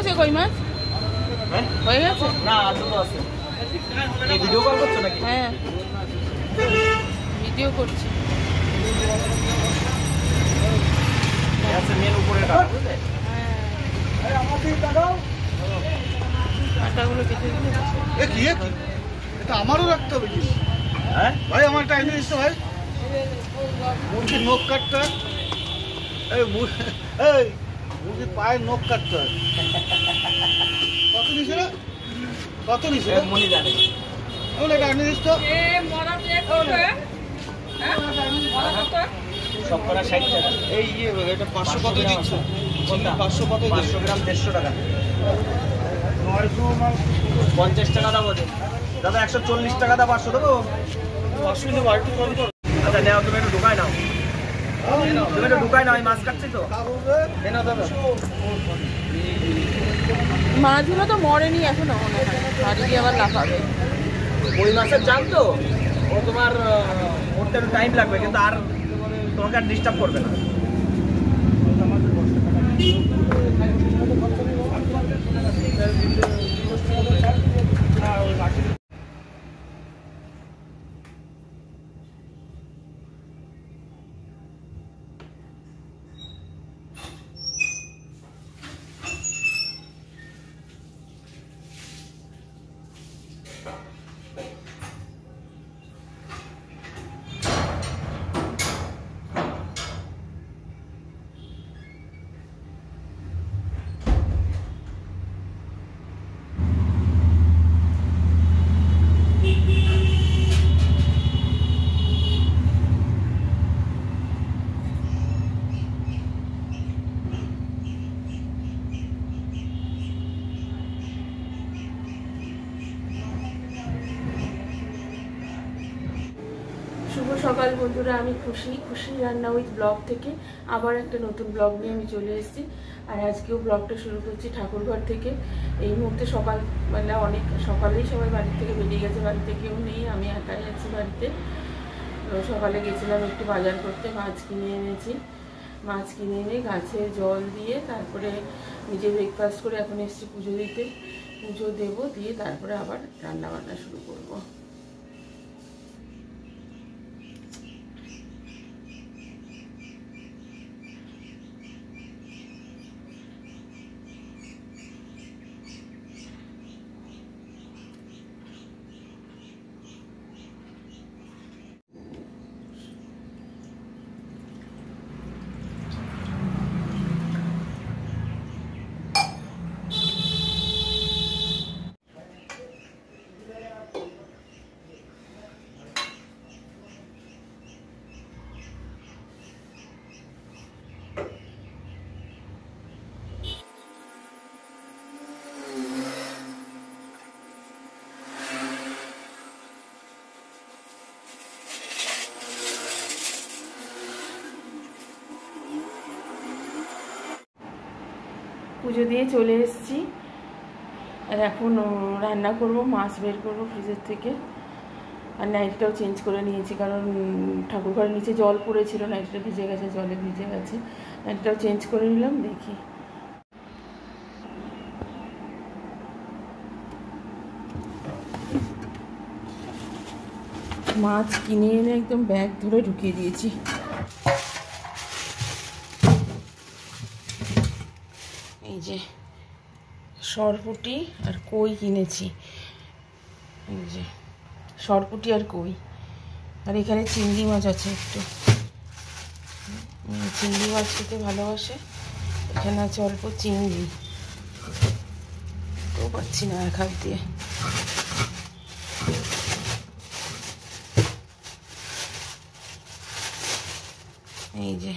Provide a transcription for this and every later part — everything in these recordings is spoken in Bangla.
গেছে কই মাছ? হয়ে গেছে না, দুটো আছে। এই ভিডিও কল করছো নাকি? হ্যাঁ, ভিডিও করছি। আচ্ছা, মেন উপরে টাকা বুঝলে? হ্যাঁ, কাঁটাগুলো কেটে দিলে। এটা আমারও রাখতে হবে। হ্যাঁ ভাই, আমার একটা আইডিয়া দিচ্ছ ভাই। মুরগির নখ কাটতে হয়। এই মুরগির পায়ের নখ কাটতে হয়। কত নিছে রে? কত নিছে? মনি জানে। একটা আইডিয়া দিচ্ছ। সবকটা 60 টাকা। এই এটা 500 কত দিচ্ছ? 500 কত? 500 গ্রাম 150 টাকা। 50 টাকা দাও দাদা। 140 টাকা দাও। 500 দেবো। 500 দেবো, একটু কম করো। আচ্ছা নাও, তুমি একটু ঢুকাই নাও। তুমি একটু ঢুকাই নাও, আমি মাছ কাটছি তো। না দাদা, মাছগুলো তো মরেনি এখনো মনে হয়, বাড়ি গিয়ে আবার লাফাবে। ওই মাছের জাল তো, ও তোমার মরতে একটু টাইম লাগবে, কিন্তু আর তোমাকে আর ডিস্টার্ব করবে না। শুভ সকাল বন্ধুরা, আমি খুশি রান্না উইথ ব্লগ থেকে আবার একটা নতুন ব্লগ নিয়ে আমি চলে এসেছি। আর আজকেও ব্লগটা শুরু করছি ঠাকুরঘর থেকে। এই মুহূর্তে সকালবেলা, অনেক সকালেই সবাই বাড়ি থেকে বেরিয়ে গেছে, বাড়িতে কেউ নেই, আমি একাই আছি বাড়িতে। তো সকালে গেছিলাম একটু বাজার করতে, মাছ কিনে এনেছি। মাছ কিনে এনে গাছে জল দিয়ে তারপরে নিজে ব্রেকফাস্ট করে এখন এসেছি পুজো দিতে। পুজো দেবো, দিয়ে তারপরে আবার রান্না বান্না শুরু করবো। পুজো দিয়ে চলে এসেছি, আর এখন রান্না করব। মাছ বের করব ফ্রিজের থেকে। আর নাইটিটাও চেঞ্জ করে নিয়েছি, কারণ ঠাকুরঘরের নিচে জল পড়েছিল, নাইটিটা ভিজে গেছে, জলে ভিজে গেছে। নাইটিটাও চেঞ্জ করে নিলাম। দেখি মাছ কিনে এনে একদম ব্যাগ ধরে ঢুকিয়ে দিয়েছি। এই যে সরপুঁটি আর কই কিনেছি, এই যে সরপুঁটি আর কই। আর এখানে চিংড়ি মাছ আছে একটু, চিংড়ি মাছ খেতে ভালোবাসে। এখানে আছে অল্প চিংড়ি, তো পাচ্ছি না এক হাত দিয়ে। এই যে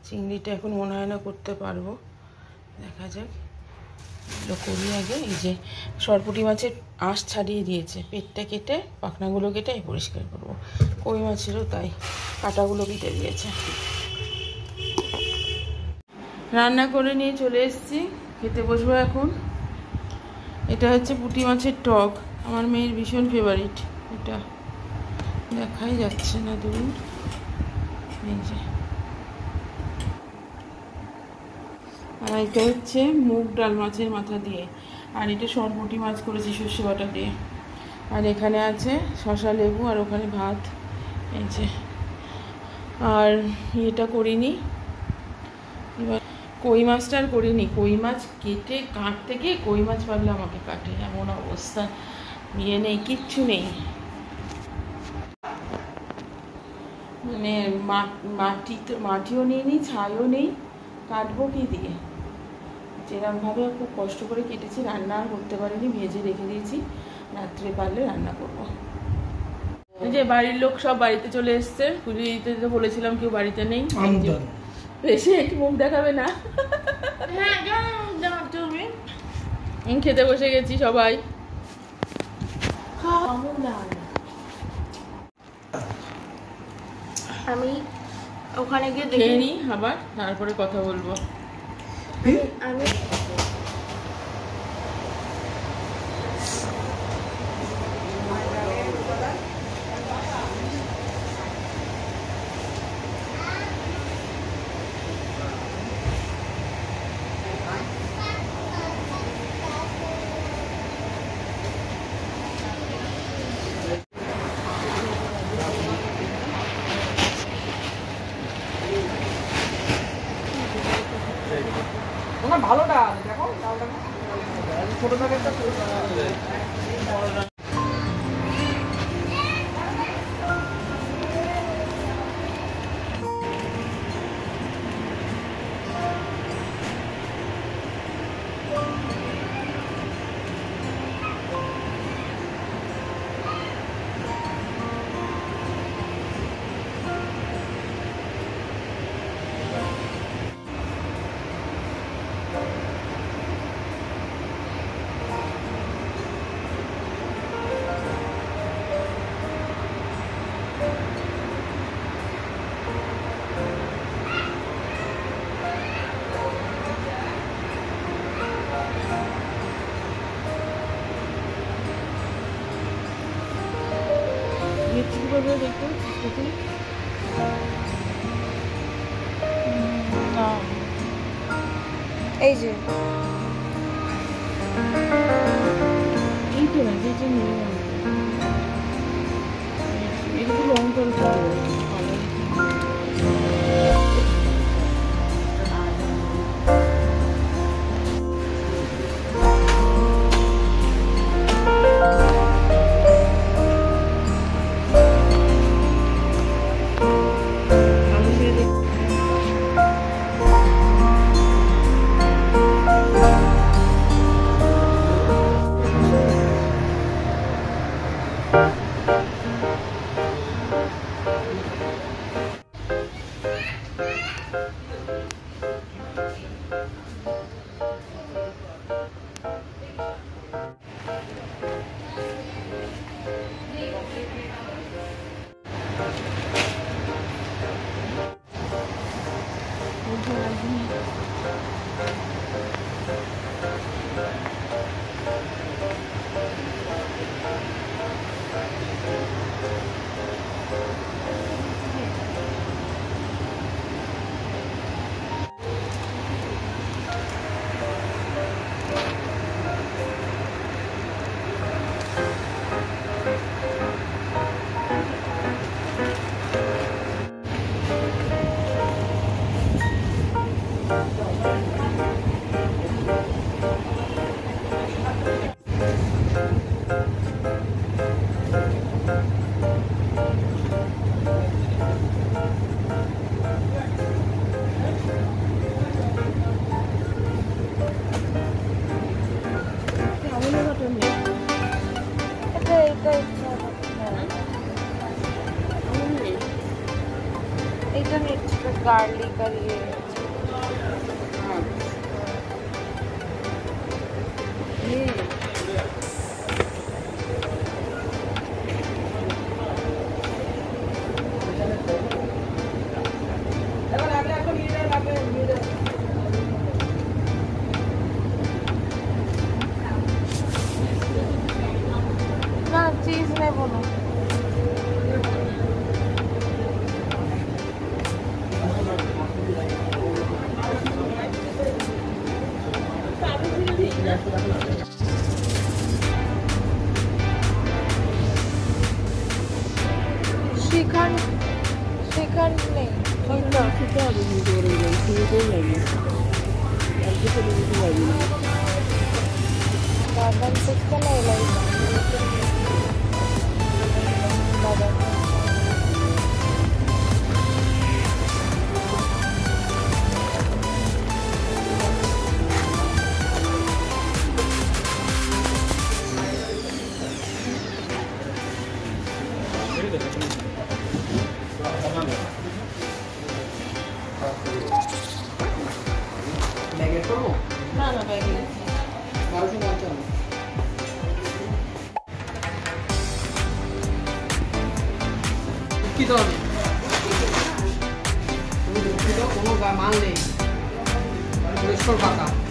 চিংড়িটা এখন মনে হয় না করতে পারবো, দেখা যাক। এগুলো করি আগে। এই যে সরপুঁটি মাছের আঁশ ছাড়িয়ে দিয়েছে, পেটটা কেটে পাখনাগুলো কেটে পরিষ্কার করবো। কই মাছেরও তাই, কাঁটাগুলো কেটে দিয়েছে। রান্না করে নিয়ে চলে এসেছি, খেতে বসবো এখন। এটা হচ্ছে পুঁটি মাছের টক, আমার মেয়ের ভীষণ ফেভারিট। এটা দেখাই যাচ্ছে না দূর। এই যে, আর আর এটা হচ্ছে মুগ ডাল মাছের মাথা দিয়ে, আর এটা সরপুঁটি মাছ করেছি সর্ষে বাটা দিয়ে। আর এখানে আছে শসা লেবু, আর ওখানে ভাত। এই যে, আর এটা করিনি এবার, কই মাছটা আর করিনি। কই মাছ কেটে কাটতে গিয়ে কই মাছ পারলে আমাকে কাটে, এমন অবস্থা, ইয়ে নেই, কিচ্ছু নেই, মানে মাটিও নেই, ছাইও নেই, কাটবো কি দিয়ে? যেরকমভাবে খুব কষ্ট করে কেটেছি, রান্না আর করতে পারিনি, ভেজে রেখে দিয়েছি, রাত্রে পারলে রান্না করবো। যে বাড়ির লোক সব বাড়িতে চলে এসছে, পুজো দিতে তো বলেছিলাম কেউ বাড়িতে নেই, বেশি একটু মুখ দেখাবে না। খেতে বসে গেছি সবাই। আমি ওখানে গিয়ে খেয়ে নিই আবার, তারপরে কথা বলবো। আমি ভালো ডাল দেখো, ডালটা ছোট প্যাকেটটা এই যে এইটা না, যেটা নিয়ে এটা তো রং করে এইটা নিচ্ছি, গার্লিক আর ইয়ে। না, চিজ নেবো না। সেখান নেই খেতে হবে কিন্তু ওর শুরুতেই লাগবে আজকে চলে যেতে পারবি না বাদাম সেকতে না এলাই বাদাম না না ব্যাগে দুঃখিত আমি তুমি দুঃখিত কোনো মাল নেই পরিষ্কার পাতা